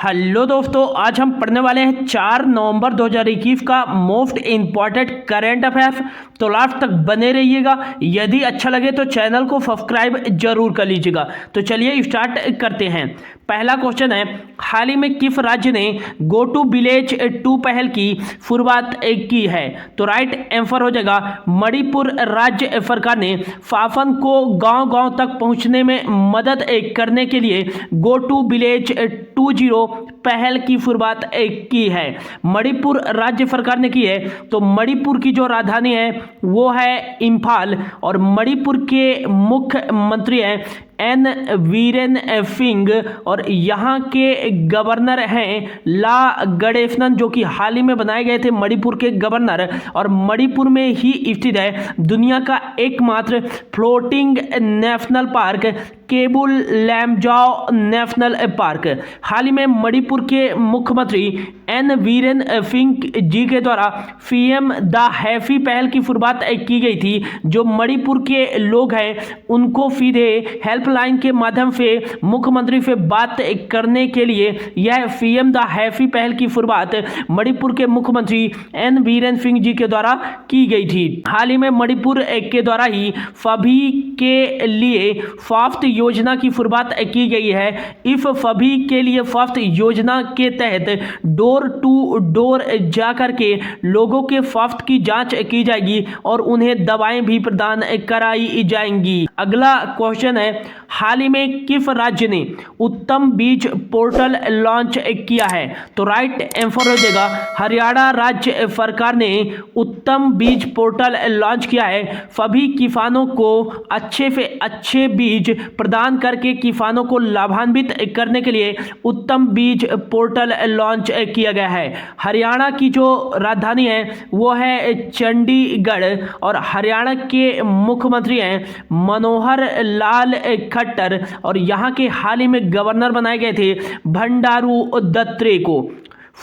Hello दोस्तों, आज हम पढ़ने वाले हैं 4 नवंबर 2021 का मोस्ट इंपॉर्टेंट करंट अफेयर्स। तो लास्ट तक बने रहिएगा। यदि अच्छा लगे तो चैनल को सब्सक्राइब जरूर कर लीजिएगा। तो चलिए स्टार्ट करते हैं। पहला क्वेश्चन है, हाल ही में किस राज्य ने गो टू विलेज 2 पहल की शुरुआत की है? तो राइट आंसर हो जाएगा मणिपुर। राज्य सरकार ने शासन को गांव-गांव तक पहुंचने में मदद करने के लिए गो टू विलेज 20 पहल की शुरुआत की है। मणिपुर राज्य सरकार ने की है। तो मणिपुर की जो राजधानी है वो है इम्फाल और मणिपुर के मुख्यमंत्री हैं एन वीरेन सिंह और यहाँ के गवर्नर हैं ला गणेशनन, जो कि हाल ही में बनाए गए थे मणिपुर के गवर्नर। और मणिपुर में ही स्थित है दुनिया का एकमात्र floating national park Keibul Lamjao national park. हाल ही में मणिपुर के मुख्यमंत्री एन वीरेन सिंह जी के द्वारा पीएम द हैप्पी पहल की शुरुआत की गई थी। जो मणिपुर के लोग हैं उनको सीधे हेल्पलाइन के माध्यम से मुख्यमंत्री से बात करने के लिए यह पीएम द हैप्पी पहल की शुरुआत मणिपुर के मुख्यमंत्री एन वीरेन सिंह जी के द्वारा की गई थी। हाल ही में मणिपुर के द्वारा ही सभी के लिए स्वास्थ्य योजना की शुरुआत की गई है। इस सभी के लिए स्वास्थ्य योजना के तहत डोर टू डोर जाकर के लोगों के स्वास्थ्य की जांच की जाएगी और उन्हें दवाएं भी प्रदान कराई जाएंगी। अगला क्वेश्चन है, हाल ही में किस राज्य ने उत्तम बीज पोर्टल लॉन्च किया है? तो राइट आंसर हो जाएगा हरियाणा राज्य सरकार ने उत्तम बीज पोर्टल लॉन्च किया है। सभी किसानों को अच्छे से अच्छे बीज प्रदान करके किसानों को लाभान्वित करने के लिए उत्तम बीज पोर्टल लॉन्च किया गया है। हरियाणा की जो राजधानी है वो है चंडीगढ़ और हरियाणा के मुख्यमंत्री हैं मनोहर लाल खट्टर और यहाँ के हाल ही में गवर्नर बनाए गए थे बंडारू दत्तात्रेय को।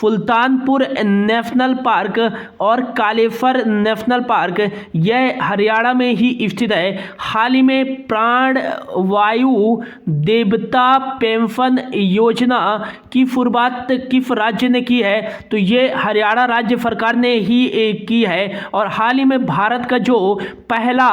सुल्तानपुर नेशनल पार्क और कालेश्वर नेशनल पार्क यह हरियाणा में ही स्थित है। हाल ही में प्राण वायु देवता पेंशन योजना की शुरुआत किस राज्य ने की है? तो ये हरियाणा राज्य सरकार ने ही की है। और हाल ही में भारत का जो पहला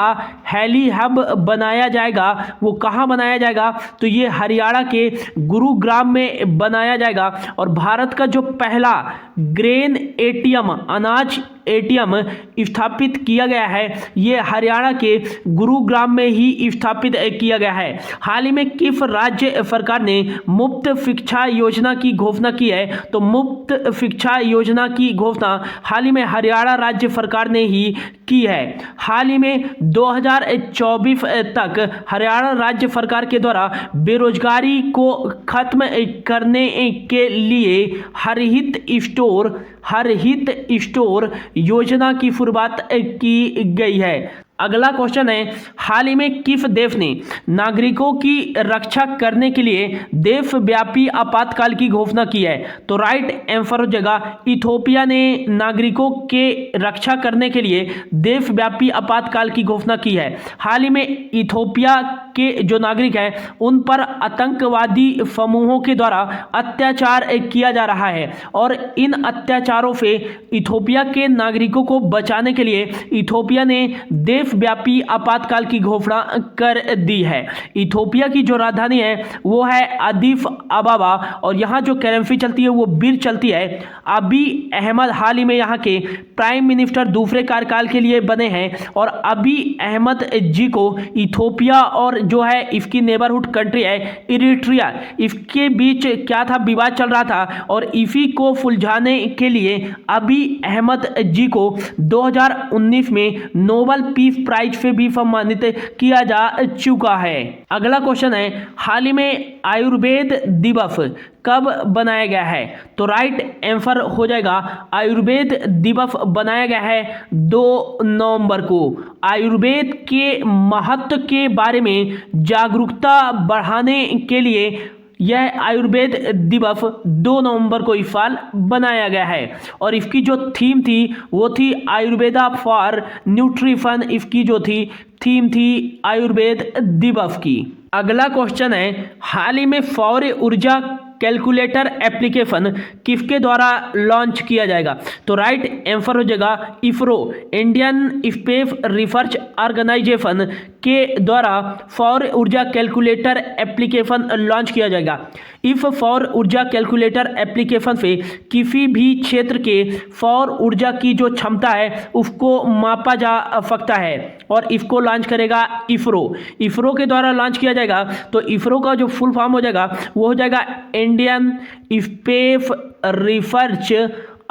हेली हब बनाया जाएगा वो कहाँ बनाया जाएगा? तो ये हरियाणा के गुरुग्राम में बनाया जाएगा। और भारत का जो पहला ग्रेन एटीएम अनाज एटीएम स्थापित किया गया है ये हरियाणा के गुरुग्राम में ही स्थापित किया गया है। हाल ही में किस राज्य सरकार ने मुफ्त शिक्षा योजना की घोषणा की है? तो मुफ्त शिक्षा योजना की घोषणा हाल ही में हरियाणा राज्य सरकार ने ही की है। हाल ही में 2024 तक हरियाणा राज्य सरकार के द्वारा बेरोजगारी को खत्म करने के लिए हरहित स्टोर योजना की शुरुआत की गई है। अगला क्वेश्चन है, हाल ही में किस देश ने नागरिकों की रक्षा करने के लिए देशव्यापी आपातकाल की घोषणा की है? तो राइट आंसर हो जाएगा इथोपिया ने नागरिकों के रक्षा करने के लिए देशव्यापी आपातकाल की घोषणा की है। हाल ही में इथोपिया के जो नागरिक हैं उन पर आतंकवादी समूहों के द्वारा अत्याचार किया जा रहा है और इन अत्याचारों से इथोपिया के नागरिकों को बचाने के लिए इथोपिया ने देशव्यापी आपातकाल की घोषणा कर दी है। इथोपिया की जो राजधानी है वो है अदीस अबाबा और यहाँ जो करेंसी चलती है वो बिर चलती है। अबी अहमद हाल ही में यहाँ के प्राइम मिनिस्टर दूसरे कार्यकाल के लिए बने हैं और अबी अहमद जी को इथोपिया और जो है इसकी नेबरहुड कंट्री है इरिट्रिया, इसके बीच क्या था, विवाद चल रहा था और इसी को सुलझाने के लिए अबी अहमद जी को 2019 में नोबेल पीस प्राइज से भी सम्मानित किया जा चुका है। अगला क्वेश्चन है, हाल ही में आयुर्वेद दिवस कब बनाया गया है? तो राइट आंसर हो जाएगा आयुर्वेद दिवस बनाया गया है 2 नवंबर को। आयुर्वेद के महत्व के बारे में जागरूकता बढ़ाने के लिए यह आयुर्वेद दिवस 2 नवंबर को इस साल बनाया गया है और इसकी जो थीम थी वो थी आयुर्वेदा फॉर न्यूट्रिशन। इसकी जो थीम थी आयुर्वेद दिवस की। अगला क्वेश्चन है, हाल ही में सौर ऊर्जा कैलकुलेटर एप्लीकेशन किसके द्वारा लॉन्च किया जाएगा? तो राइट आंसर हो जाएगा ISRO, Indian space research organisation के द्वारा सौर ऊर्जा कैलकुलेटर एप्लीकेशन लॉन्च किया जाएगा। इस सौर ऊर्जा कैलकुलेटर एप्लीकेशन से किसी भी क्षेत्र के सौर ऊर्जा की जो क्षमता है उसको मापा जा सकता है और इसको लॉन्च करेगा इसरो के द्वारा लॉन्च किया जाएगा। तो इसरो का जो फुल फॉर्म हो जाएगा वो हो जाएगा इंडियन स्पेस रिसर्च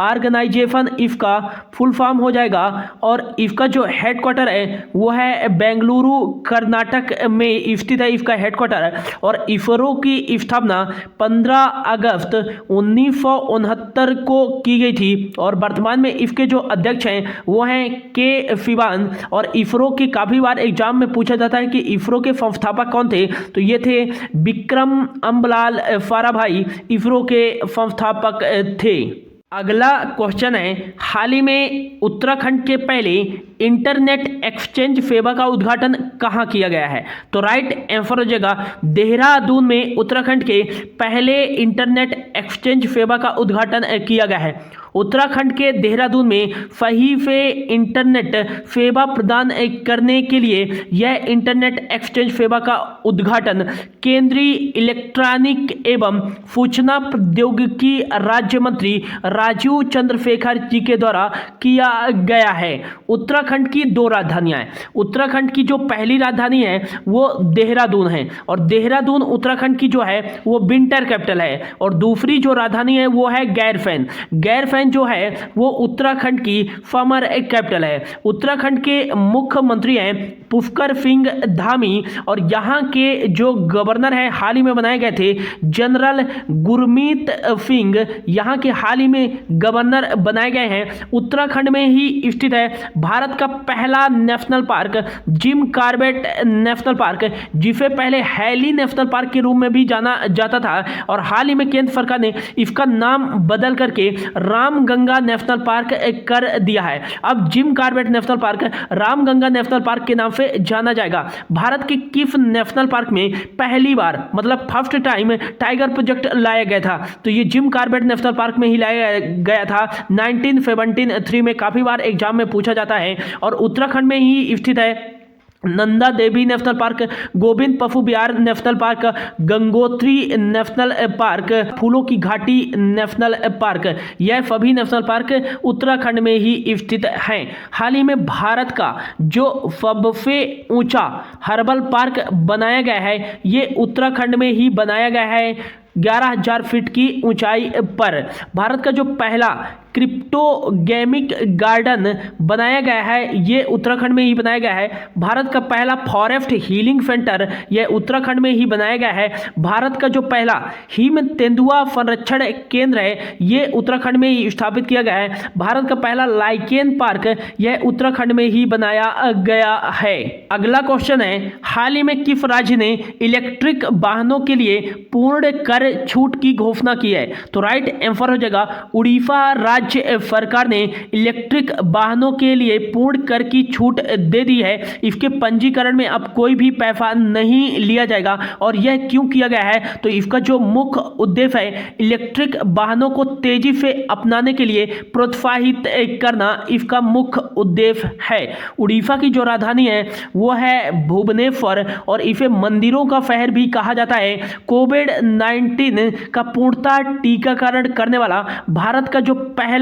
ऑर्गेनाइजेशन, इसका फुल फॉर्म हो जाएगा। और इसका जो हेडक्वार्टर है वो है बेंगलुरु कर्नाटक में स्थित है इसका हेडक्वार्टर। और इसरो की स्थापना 15 अगस्त 1969 को की गई थी और वर्तमान में इसके जो अध्यक्ष हैं वो हैं के सिवान। और इसरो के काफ़ी बार एग्जाम में पूछा जाता है कि इसरो के संस्थापक कौन थे, तो ये थे विक्रम अम्बलाल साराभाई इसरो के संस्थापक थे। अगला क्वेश्चन है, हाल ही में उत्तराखंड के पहले इंटरनेट एक्सचेंज सेवा का उद्घाटन कहाँ किया गया है? तो राइट आंसर हो जाएगा देहरादून में उत्तराखंड के पहले इंटरनेट एक्सचेंज सेवा का उद्घाटन किया गया है। उत्तराखंड के देहरादून में सही से इंटरनेट सेवा प्रदान करने के लिए यह इंटरनेट एक्सचेंज सेवा का उद्घाटन केंद्रीय इलेक्ट्रॉनिक एवं सूचना प्रौद्योगिकी राज्य मंत्री राजीव चंद्रशेखर जी के द्वारा किया गया है। उत्तराखंड की दो राजधानियां हैं। उत्तराखंड की जो पहली राजधानी है वो देहरादून है और देहरादून उत्तराखंड की जो है वो विंटर कैपिटल है। और दूसरी जो राजधानी है वो है गैरफैन जो है वो उत्तराखंड की समर कैपिटल है। उत्तराखंड के मुख्यमंत्री हैं पुष्कर सिंह धामी और यहाँ के जो गवर्नर हैं हाल ही में बनाए गए थे जनरल गुरमीत सिंह, यहाँ के हाल ही में गवर्नर बनाए गए हैं। उत्तराखंड में ही स्थित है भारत का पहला national park Jim Corbett national park, जिसे पहले हैली नेशनल पार्क के रूप में भी जाना जाता था और हाल ही में केंद्र सरकार ने इसका नाम बदल करके रामगंगा नेशनल पार्क कर दिया है। अब Jim Corbett national park Ramganga national park के नाम से जाना जाएगा। भारत के किस नेशनल पार्क में पहली बार मतलब फर्स्ट टाइम टाइगर प्रोजेक्ट लाया गया था? तो ये जिम कॉर्बेट नेशनल पार्क में ही लाया गया था 1973 में। काफी बार एग्जाम में पूछा जाता है और उत्तराखंड में ही स्थित है। Nanda Devi national park, Govind Pashu Vihar national park, Gangotri national park, फूलों की घाटी नेशनल पार्क, यह सभी नेशनल पार्क उत्तराखंड में ही स्थित हैं। हाल ही में भारत का जो सबसे ऊंचा हर्बल पार्क बनाया गया है ये उत्तराखंड में ही बनाया गया है 11,000 फीट की ऊंचाई पर। भारत का जो पहला क्रिप्टोगेमिक गार्डन बनाया गया है ये उत्तराखंड में ही बनाया गया है। भारत का पहला फॉरेस्ट हीलिंग सेंटर यह उत्तराखंड में ही बनाया गया है। भारत का जो पहला हिम तेंदुआ संरक्षण केंद्र है ये उत्तराखंड में ही स्थापित किया गया है। भारत का पहला लाइकेन पार्क यह उत्तराखंड में ही बनाया गया है। अगला क्वेश्चन है, हाल ही में किस राज्य ने इलेक्ट्रिक वाहनों के लिए पूर्ण कर छूट की घोषणा की है? तो राइट आंसर हो जाएगा उड़ीसा राज्य सरकार ने इलेक्ट्रिक वाहनों के लिए पूर्ण कर की छूट दे दी है। इसके पंजीकरण में अब कोई भी पैसा नहीं लिया जाएगा। और यह क्यों किया गया है? तो इसका जो मुख्य उद्देश्य है इलेक्ट्रिक वाहनों को तेजी से अपनाने के लिए प्रोत्साहित करना इसका मुख्य उद्देश्य है। उड़ीसा की जो राजधानी है वो है भुवनेश्वर और इसे मंदिरों का शहर भी कहा जाता है। कोविड-19 का पूर्णतः टीकाकरण करने वाला भारत का जो पहला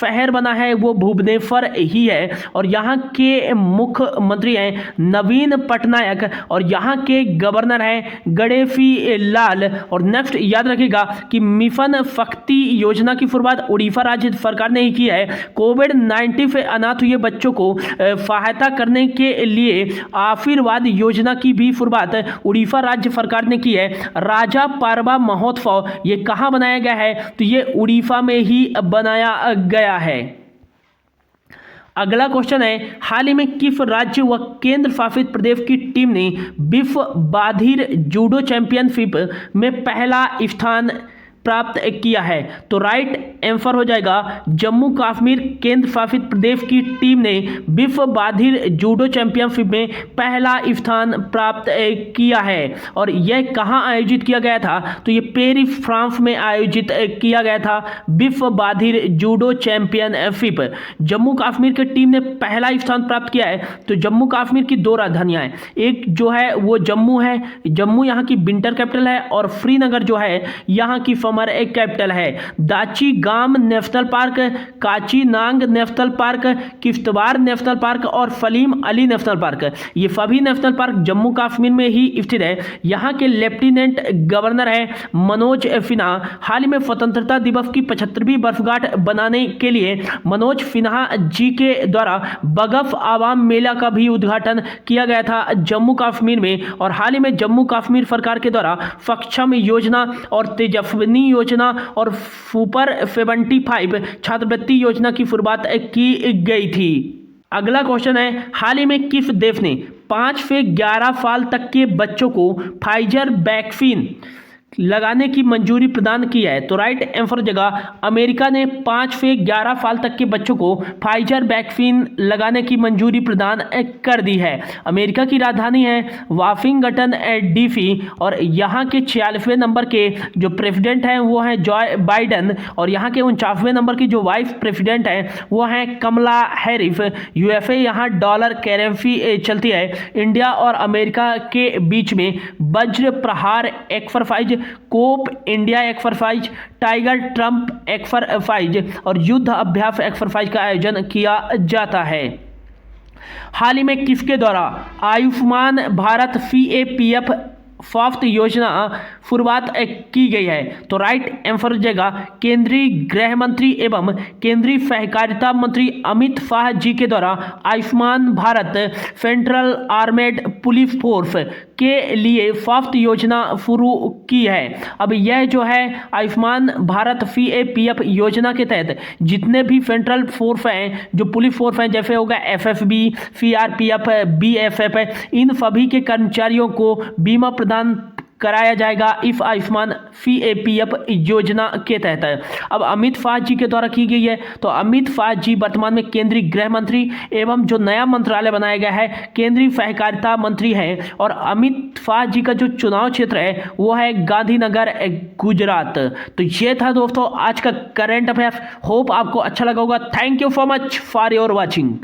शहर बना है वो भुवनेश्वर ही है। और यहाँ के मुख्यमंत्री हैं नवीन पटनायक और यहाँ के गवर्नर हैं गणेशी लाल। और नेक्स्ट याद रखिएगा कि मिशन शक्ति योजना की शुरुआत उड़ीसा राज्य सरकार ने ही की है। कोविड-19 से अनाथ हुए बच्चों को सहायता करने के लिए आशीर्वाद योजना की भी शुरुआत उड़ीसा राज्य सरकार ने की है। राजा पारवा महोत्सव ये कहाँ बनाया गया है? तो ये उड़ीसा में ही बनाया गया है। अगला क्वेश्चन है, हाल ही में किस राज्य व केंद्र शासित प्रदेश की टीम ने विश्व बधिर जूडो चैंपियनशिप में पहला स्थान प्राप्त किया है। तो राइट आंसर हो जाएगा जम्मू कश्मीर केंद्र शासित प्रदेश की टीम ने विश्व बधिर जूडो चैंपियनशिप में पहला स्थान प्राप्त किया है। और यह कहां आयोजित किया गया था? तो यह पेरिस फ्रांस में आयोजित किया गया था विश्व बधिर जूडो चैंपियनशिप। जम्मू कश्मीर की टीम ने पहला स्थान प्राप्त किया है। तो जम्मू कश्मीर की दो राजधानियां हैं, एक जो है वो जम्मू है, जम्मू यहाँ की विंटर कैपिटल है, और श्रीनगर जो है यहाँ की समर कैपिटल है। Dachigam national park, Kazinag national park, Kishtwar national park और सलीम अली नेशनल पार्क, ये सभी नेशनल पार्क जम्मू कश्मीर में ही स्थित है। यहाँ के लेफ्टिनेंट गवर्नर है मनोज सिन्हा। हाल ही में स्वतंत्रता दिवस की 75वीं वर्षगांठ बनाने के लिए मनोज सिन्हा जी के द्वारा बगफ आवाम मेला का भी उद्घाटन किया गया था जम्मू कश्मीर में। और हाल ही में जम्मू कश्मीर सरकार के द्वारा सक्षम योजना और तेजस्विनी योजना और सुपर 75 छात्रवृत्ति योजना की शुरुआत की गई थी। अगला क्वेश्चन है, हाल ही में किस देश ने 5 से 11 साल तक के बच्चों को फाइजर वैक्सीन लगाने की मंजूरी प्रदान की है? तो राइट आंसर जगह अमेरिका ने 5 से 11 साल तक के बच्चों को फाइजर वैक्सीन लगाने की मंजूरी प्रदान कर दी है। अमेरिका की राजधानी है वाशिंगटन डीसी और यहाँ के 46वें नंबर के जो प्रेसिडेंट हैं वो हैं जॉय बाइडन, और यहाँ के 49वें नंबर की जो वाइस प्रेसिडेंट हैं वो हैं कमला हैरिस। यूएसए यहाँ डॉलर करेंसी चलती है। इंडिया और अमेरिका के बीच में Vajra Prahar exercise, Cope India exercise, Tiger Triumph exercise और युद्ध अभ्यास एक्सरसाइज का आयोजन किया जाता है। हाल ही में किसके द्वारा आयुष्मान भारत CAPF स्वास्थ्य योजना शुरुआत की गई है? तो राइट आंसर हो जाएगा केंद्रीय गृह मंत्री एवं केंद्रीय सहकारिता मंत्री अमित शाह जी के द्वारा Ayushman Bharat central armed police force के लिए स्वास्थ्य योजना शुरू की है। अब यह जो है आयुष्मान भारत CAPF योजना के तहत जितने भी सेंट्रल फोर्स हैं, जो पुलिस फोर्स हैं, जैसे होगा FFB, CRPF, BSF, इन सभी के कर्मचारियों को बीमा प्रदान कराया जाएगा इस आयुष्मान CAPF योजना के तहत। अब अमित शाह जी के द्वारा की गई है। तो अमित शाह जी वर्तमान में केंद्रीय गृह मंत्री एवं जो नया मंत्रालय बनाया गया है केंद्रीय सहकारिता मंत्री हैं, और अमित शाह जी का जो चुनाव क्षेत्र है वो है गांधीनगर गुजरात। तो ये था दोस्तों आज का करंट अफेयर्स। होप आपको अच्छा लगा होगा। Thank you so much for your watching.